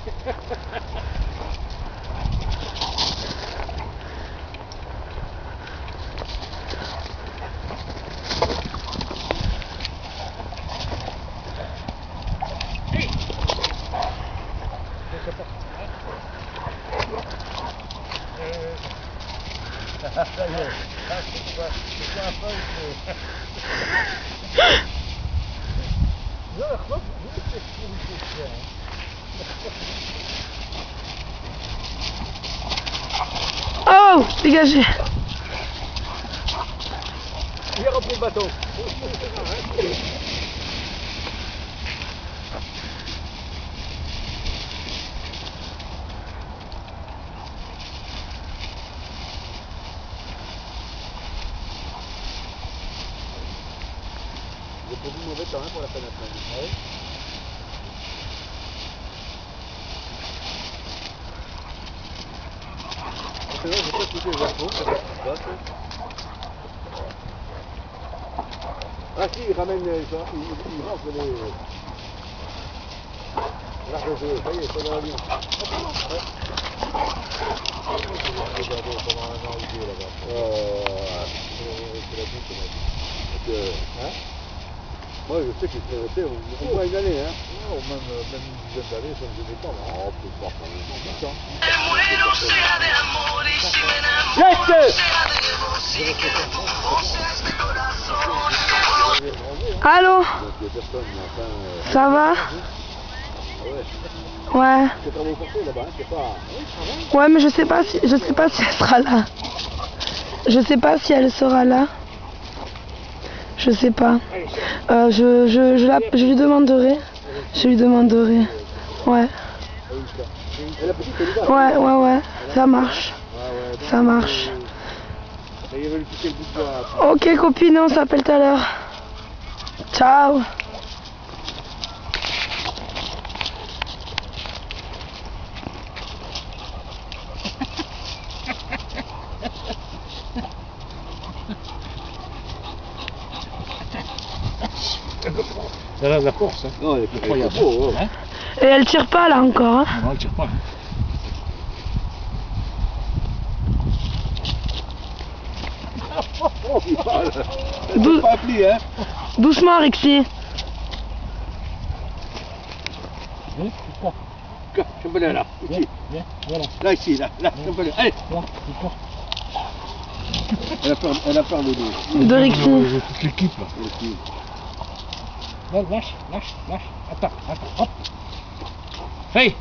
Ça y est, c'est quoi un peu. Non, alors, vous c'est ce Oh, dégagez. Il a repris le bateau. J'ai produit mauvais temps pour la fin de la semaine. C'est vrai, j'ai pas écouté les infos, c'est pas ce qui se passe. Ah si, il ramène, il rentre les... L'arc de jeu, ça y est, c'est dans l'avion. Regardez pendant un an ou deux là-bas. C'est la boucle, on a dit. Hein? Moi je sais qu'il serait resté au moins une année, hein. Non, même une dizaine d'années, ça ne me gênait pas. Oh, peut-être pas, quand même. 10 ans. Allô? Ça va? Ouais. Ouais, mais je sais pas si elle sera là. Je sais pas si elle sera là. Je sais pas. Je lui demanderai. Je lui demanderai. Ouais. Ouais. Ça marche. Ça marche. Ok copine, on s'appelle tout à l'heure. Ciao. Elle a de la force, hein. Non, elle est incroyable. Hein? Et elle tire pas là encore, hein. Non, elle tire pas. Pas appelé, hein. Doucement, Rixi. Là, là, ici. Voilà. Là, ici, là, allez. Elle a peur de nous. De Rixi. Toute l'équipe, là. Lâche. Attends, hop. Hey.